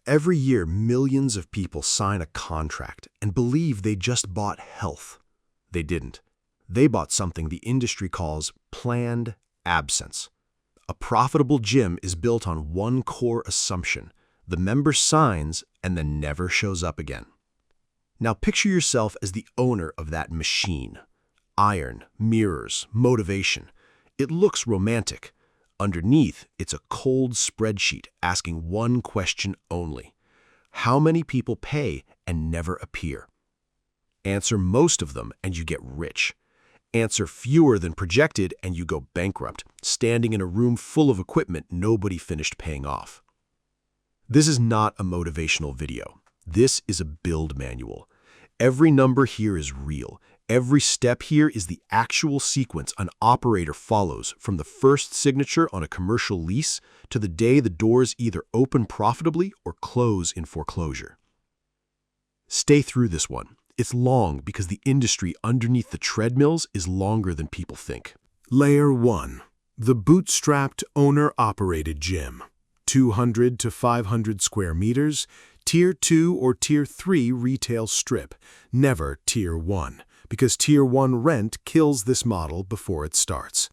Every year, millions of people sign a contract and believe they just bought health. They didn't. They bought something the industry calls planned absence. A profitable gym is built on one core assumption: the member signs and then never shows up again. Now picture yourself as the owner of that machine. Iron, mirrors, motivation. It looks romantic. Underneath, it's a cold spreadsheet asking one question only: how many people pay and never appear? Answer most of them and you get rich. Answer fewer than projected and you go bankrupt, standing in a room full of equipment nobody finished paying off. This is not a motivational video. This is a build manual. Every number here is real. Every step here is the actual sequence an operator follows from the first signature on a commercial lease to the day the doors either open profitably or close in foreclosure. Stay through this one. It's long because the industry underneath the treadmills is longer than people think. Layer 1. The Bootstrapped Owner-Operated Gym. 200 to 500 square meters, Tier 2 or Tier 3 retail strip, never Tier 1, because Tier 1 rent kills this model before it starts.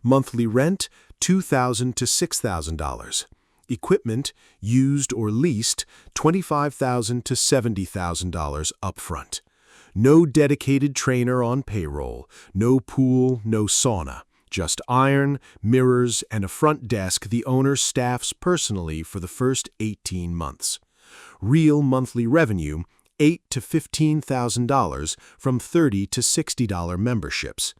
Monthly rent, $2,000 to $6,000. Equipment, used or leased, $25,000 to $70,000 upfront. No dedicated trainer on payroll, no pool, no sauna. Just iron, mirrors, and a front desk the owner staffs personally for the first 18 months. Real monthly revenue, $8,000 to $15,000 from $30 to $60 memberships.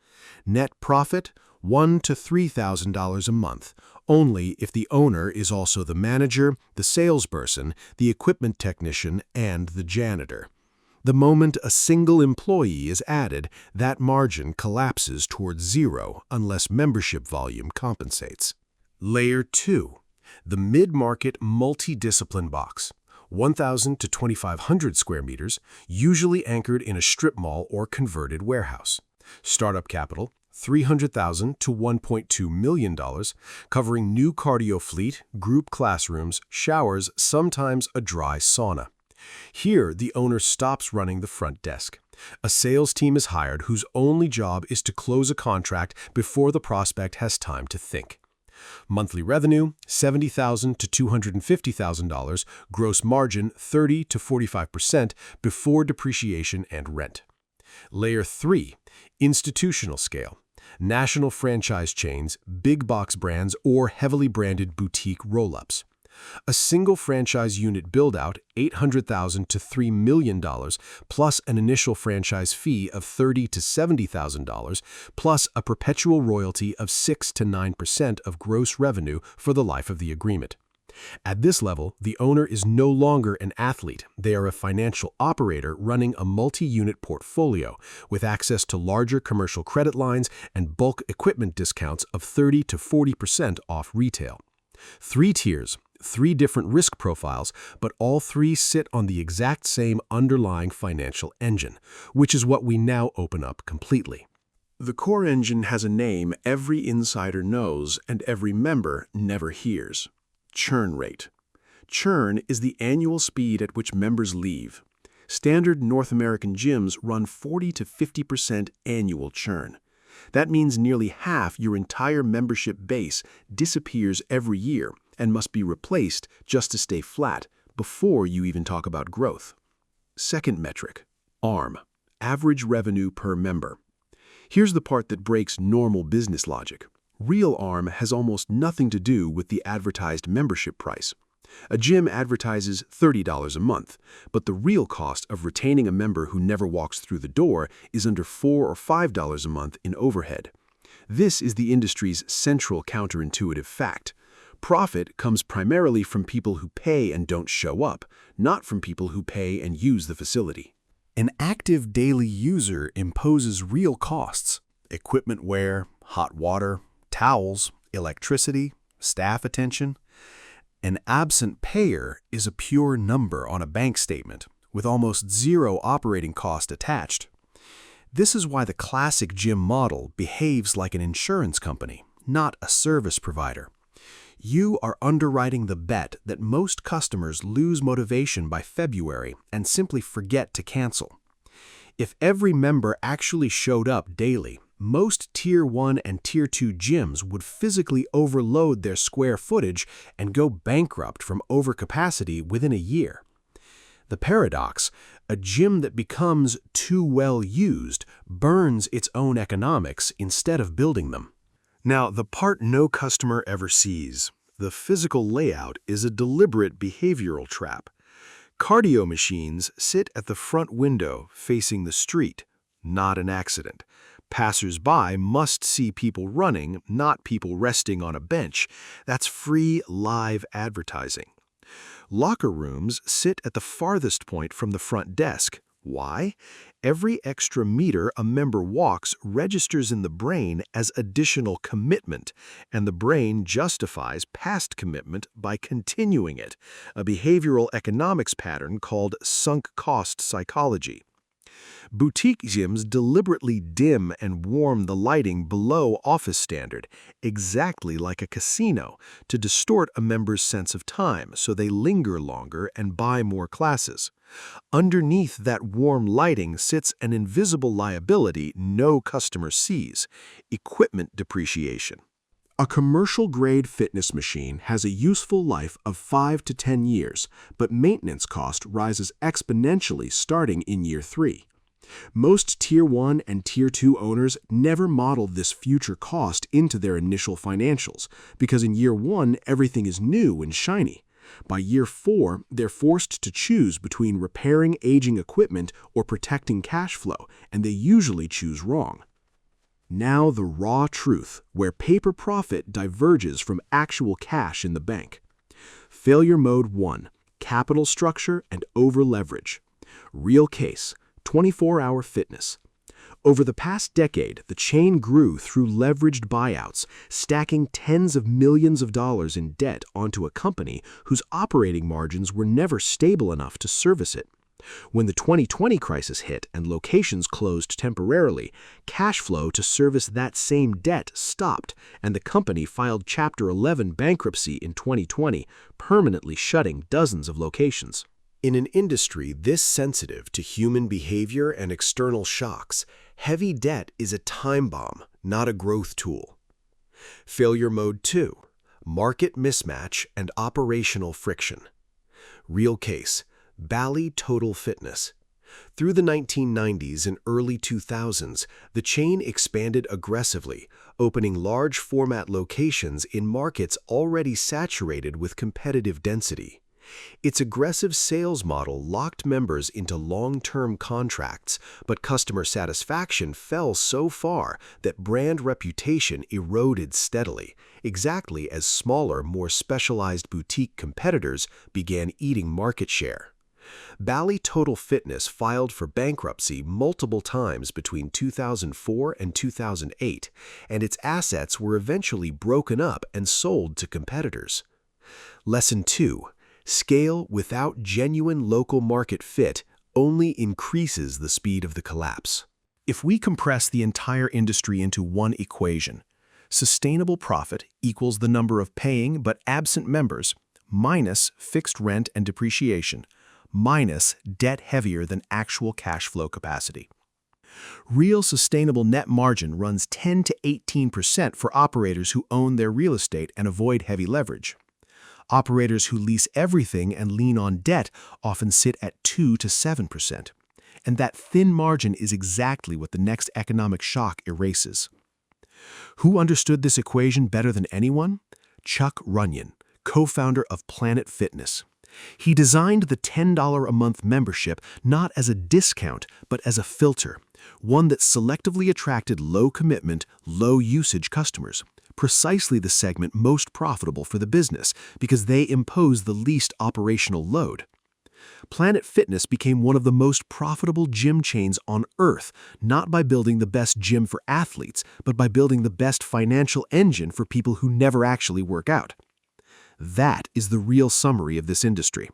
Net profit, $1,000 to $3,000 a month, only if the owner is also the manager, the salesperson, the equipment technician, and the janitor. The moment a single employee is added, that margin collapses towards zero unless membership volume compensates. Layer 2. The mid-market multi-discipline box. 1,000 to 2,500 square meters, usually anchored in a strip mall or converted warehouse. Startup capital, $300,000 to $1.2 million, covering new cardio fleet, group classrooms, showers, sometimes a dry sauna. Here, the owner stops running the front desk. A sales team is hired whose only job is to close a contract before the prospect has time to think. Monthly revenue, $70,000 to $250,000, gross margin 30 to 45% before depreciation and rent. Layer 3, institutional scale. National franchise chains, big box brands, or heavily branded boutique roll-ups. A single franchise unit build-out, $800,000 to $3 million, plus an initial franchise fee of $30,000 to $70,000, plus a perpetual royalty of 6 to 9% of gross revenue for the life of the agreement. At this level, the owner is no longer an athlete. They are a financial operator running a multi-unit portfolio with access to larger commercial credit lines and bulk equipment discounts of 30 to 40% off retail. 3 tiers. 3 different risk profiles, but all 3 sit on the exact same underlying financial engine, which is what we now open up completely. The core engine has a name every insider knows and every member never hears: churn rate. Churn is the annual speed at which members leave. Standard North American gyms run 40 to 50% annual churn. That means nearly half your entire membership base disappears every year and must be replaced just to stay flat before you even talk about growth. Second metric, ARM, average revenue per member. Here's the part that breaks normal business logic. Real ARM has almost nothing to do with the advertised membership price. A gym advertises $30 a month, but the real cost of retaining a member who never walks through the door is under $4 or $5 a month in overhead. This is the industry's central counterintuitive fact. Profit comes primarily from people who pay and don't show up, not from people who pay and use the facility. An active daily user imposes real costs: equipment wear, hot water, towels, electricity, staff attention. An absent payer is a pure number on a bank statement, with almost zero operating cost attached. This is why the classic gym model behaves like an insurance company, not a service provider. You are underwriting the bet that most customers lose motivation by February and simply forget to cancel. If every member actually showed up daily, most Tier 1 and Tier 2 gyms would physically overload their square footage and go bankrupt from overcapacity within a year. The paradox: a gym that becomes too well used burns its own economics instead of building them. Now, the part no customer ever sees, the physical layout, is a deliberate behavioral trap. Cardio machines sit at the front window facing the street, not an accident. Passers-by must see people running, not people resting on a bench. That's free, live advertising. Locker rooms sit at the farthest point from the front desk. Why? Every extra meter a member walks registers in the brain as additional commitment, and the brain justifies past commitment by continuing it, a behavioral economics pattern called sunk cost psychology. Boutique gyms deliberately dim and warm the lighting below office standard, exactly like a casino, to distort a member's sense of time so they linger longer and buy more classes. Underneath that warm lighting sits an invisible liability no customer sees: equipment depreciation. A commercial-grade fitness machine has a useful life of 5 to 10 years, but maintenance cost rises exponentially starting in year 3. Most Tier 1 and Tier 2 owners never model this future cost into their initial financials, because in year 1 everything is new and shiny. By year 4, they're forced to choose between repairing aging equipment or protecting cash flow, and they usually choose wrong. Now the raw truth, where paper profit diverges from actual cash in the bank. Failure mode 1, capital structure and overleverage. Real case: 24-hour fitness. Over the past decade, the chain grew through leveraged buyouts, stacking tens of millions of dollars in debt onto a company whose operating margins were never stable enough to service it. When the 2020 crisis hit and locations closed temporarily, cash flow to service that same debt stopped, and the company filed Chapter 11 bankruptcy in 2020, permanently shutting dozens of locations. In an industry this sensitive to human behavior and external shocks, heavy debt is a time bomb, not a growth tool. Failure mode 2, market mismatch and operational friction. Real case: Bally Total Fitness. Through the 1990s and early 2000s, the chain expanded aggressively, opening large format locations in markets already saturated with competitive density. Its aggressive sales model locked members into long-term contracts, but customer satisfaction fell so far that brand reputation eroded steadily, exactly as smaller, more specialized boutique competitors began eating market share. Bally Total Fitness filed for bankruptcy multiple times between 2004 and 2008, and its assets were eventually broken up and sold to competitors. Lesson 2. Scale without genuine local market fit only increases the speed of the collapse. If we compress the entire industry into one equation, sustainable profit equals the number of paying but absent members minus fixed rent and depreciation minus debt heavier than actual cash flow capacity. Real sustainable net margin runs 10 to 18% for operators who own their real estate and avoid heavy leverage. Operators who lease everything and lean on debt often sit at 2 to 7%. And that thin margin is exactly what the next economic shock erases. Who understood this equation better than anyone? Chuck Runyon, co-founder of Planet Fitness. He designed the $10 a month membership not as a discount, but as a filter, one that selectively attracted low-commitment, low-usage customers, precisely the segment most profitable for the business because they impose the least operational load. Planet Fitness became one of the most profitable gym chains on earth, not by building the best gym for athletes, but by building the best financial engine for people who never actually work out. That is the real summary of this industry.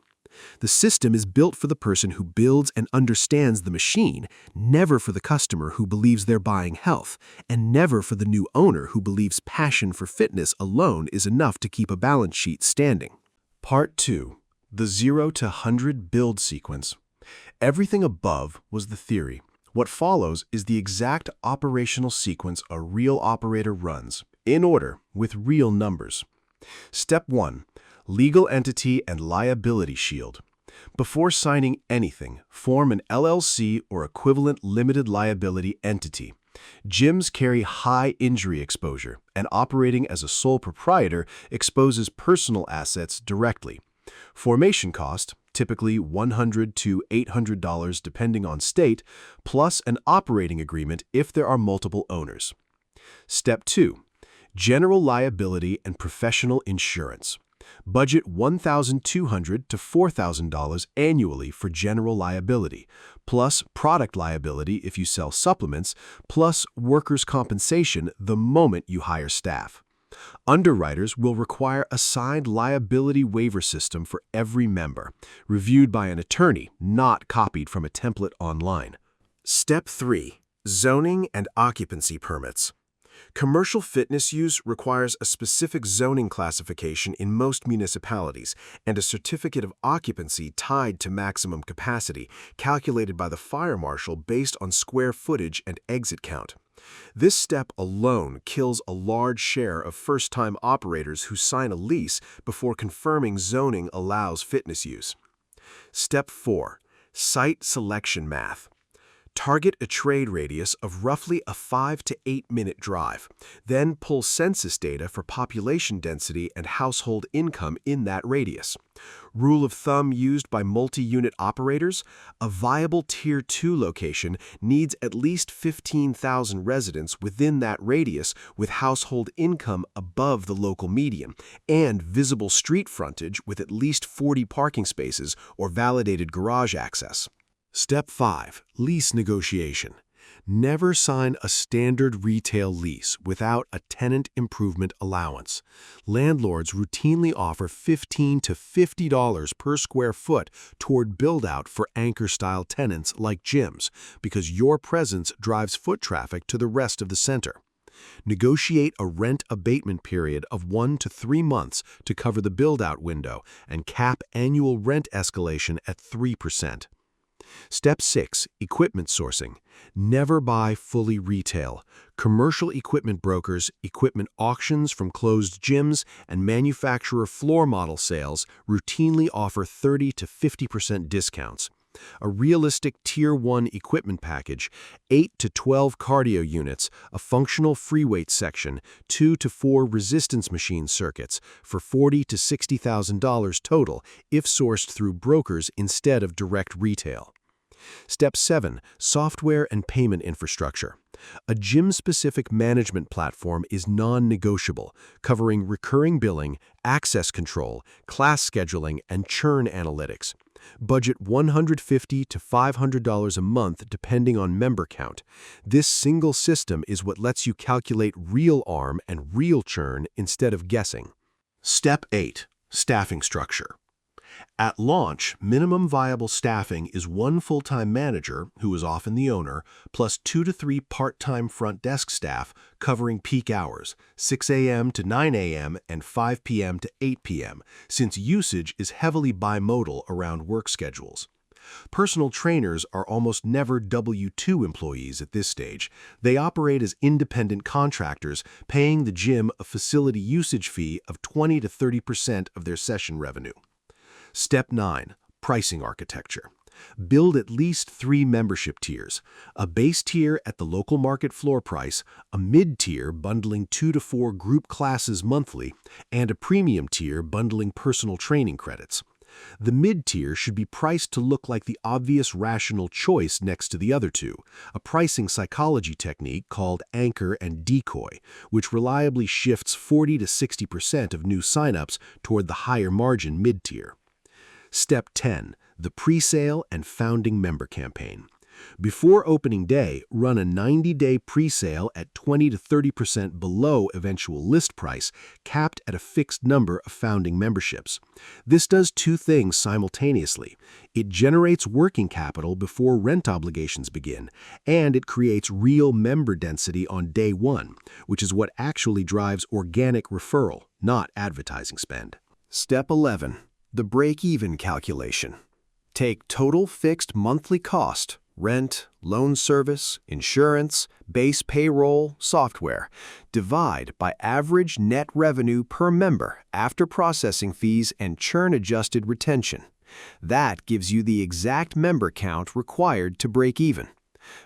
The system is built for the person who builds and understands the machine, never for the customer who believes they're buying health, and never for the new owner who believes passion for fitness alone is enough to keep a balance sheet standing. Part 2. The 0 to 100 build sequence. Everything above was the theory. What follows is the exact operational sequence a real operator runs, in order, with real numbers. Step 1. Legal entity and liability shield. Before signing anything, form an LLC or equivalent limited liability entity. Gyms carry high injury exposure, and operating as a sole proprietor exposes personal assets directly. Formation cost, typically $100 to $800 depending on state, plus an operating agreement if there are multiple owners. Step 2. General liability and professional insurance. Budget $1,200 to $4,000 annually for general liability, plus product liability if you sell supplements, plus workers' compensation the moment you hire staff. Underwriters will require a signed liability waiver system for every member, reviewed by an attorney, not copied from a template online. Step 3. Zoning and occupancy permits. Commercial fitness use requires a specific zoning classification in most municipalities and a certificate of occupancy tied to maximum capacity, calculated by the fire marshal based on square footage and exit count. This step alone kills a large share of first-time operators who sign a lease before confirming zoning allows fitness use. Step 4. Site selection math. Target a trade radius of roughly a 5 to 8 minute drive. Then pull census data for population density and household income in that radius. Rule of thumb used by multi-unit operators: a viable Tier 2 location needs at least 15,000 residents within that radius with household income above the local median and visible street frontage with at least 40 parking spaces or validated garage access. Step 5. Lease negotiation. Never sign a standard retail lease without a tenant improvement allowance. Landlords routinely offer $15 to $50 per square foot toward build-out for anchor-style tenants like gyms, because your presence drives foot traffic to the rest of the center. Negotiate a rent abatement period of 1 to 3 months to cover the build-out window and cap annual rent escalation at 3%. Step 6. Equipment sourcing. Never buy fully retail. Commercial equipment brokers, equipment auctions from closed gyms, and manufacturer floor model sales routinely offer 30 to 50% discounts. A realistic Tier 1 equipment package: 8 to 12 cardio units, a functional free weight section, 2 to 4 resistance machine circuits for $40,000 to $60,000 total if sourced through brokers instead of direct retail. Step 7. Software and payment infrastructure. A gym-specific management platform is non-negotiable, covering recurring billing, access control, class scheduling, and churn analytics. Budget $150 to $500 a month depending on member count. This single system is what lets you calculate real ARM and real churn instead of guessing. Step 8. Staffing structure. At launch, minimum viable staffing is 1 full-time manager, who is often the owner, plus 2 to 3 part-time front desk staff covering peak hours, 6 a.m. to 9 a.m. and 5 p.m. to 8 p.m., since usage is heavily bimodal around work schedules. Personal trainers are almost never W-2 employees at this stage. They operate as independent contractors, paying the gym a facility usage fee of 20 to 30% of their session revenue. Step 9. Pricing architecture. Build at least 3 membership tiers: a base tier at the local market floor price, a mid-tier bundling 2 to 4 group classes monthly, and a premium tier bundling personal training credits. The mid-tier should be priced to look like the obvious rational choice next to the other two, a pricing psychology technique called anchor and decoy, which reliably shifts 40 to 60% of new signups toward the higher margin mid-tier. Step 10. The pre-sale and founding member campaign. Before opening day, run a 90-day pre-sale at 20 to 30% below eventual list price, capped at a fixed number of founding memberships. This does two things simultaneously. It generates working capital before rent obligations begin, and it creates real member density on day one, which is what actually drives organic referral, not advertising spend. Step 11. The break-even calculation. Take total fixed monthly cost, rent, loan service, insurance, base payroll, software. Divide by average net revenue per member after processing fees and churn-adjusted retention. That gives you the exact member count required to break even.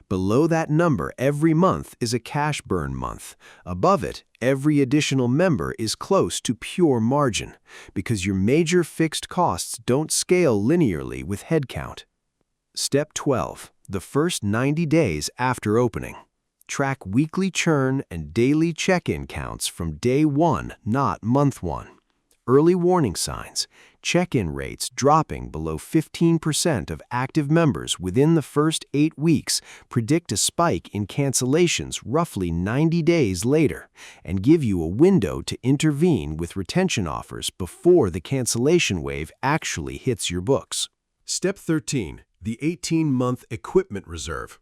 Below that number every month is a cash burn month. Above it, every additional member is close to pure margin, because your major fixed costs don't scale linearly with headcount. Step 12. The first 90 days after opening. Track weekly churn and daily check-in counts from day one, not month one. Early warning signs. Check-in rates dropping below 15% of active members within the first 8 weeks predict a spike in cancellations roughly 90 days later and give you a window to intervene with retention offers before the cancellation wave actually hits your books. Step 13. The 18-month equipment reserve.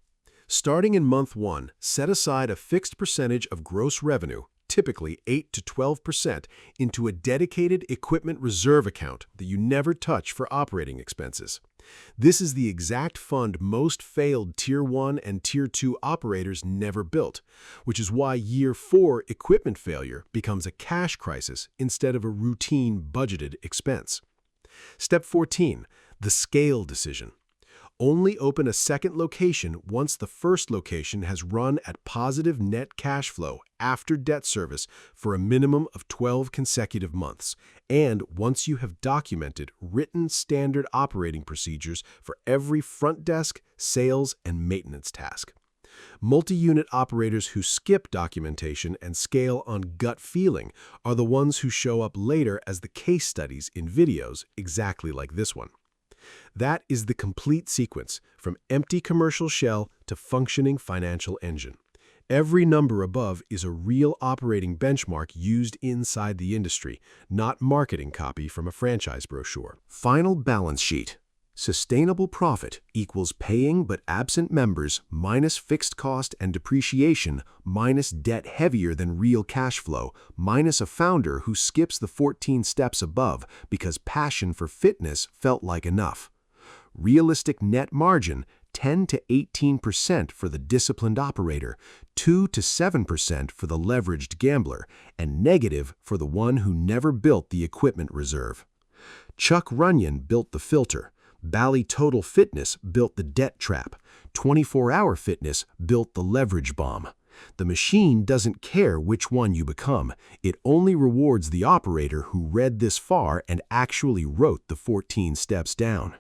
Starting in month 1, set aside a fixed percentage of gross revenue, typically 8 to 12%, into a dedicated equipment reserve account that you never touch for operating expenses. This is the exact fund most failed Tier 1 and Tier 2 operators never built, which is why Year 4 equipment failure becomes a cash crisis instead of a routine budgeted expense. Step 14. The scale decision. Only open a second location once the first location has run at positive net cash flow after debt service for a minimum of 12 consecutive months, and once you have documented written standard operating procedures for every front desk, sales, and maintenance task. Multi-unit operators who skip documentation and scale on gut feeling are the ones who show up later as the case studies in videos exactly like this one. That is the complete sequence, from empty commercial shell to functioning financial engine. Every number above is a real operating benchmark used inside the industry, not marketing copy from a franchise brochure. Final balance sheet. Sustainable profit equals paying but absent members minus fixed cost and depreciation minus debt heavier than real cash flow minus a founder who skips the 14 steps above because passion for fitness felt like enough. Realistic net margin 10 to 18% for the disciplined operator, 2 to 7% for the leveraged gambler, and negative for the one who never built the equipment reserve. Chuck Runyon built the filter. Bally Total Fitness built the debt trap. 24-Hour Fitness built the leverage bomb. The machine doesn't care which one you become. It only rewards the operator who read this far and actually wrote the 14 steps down.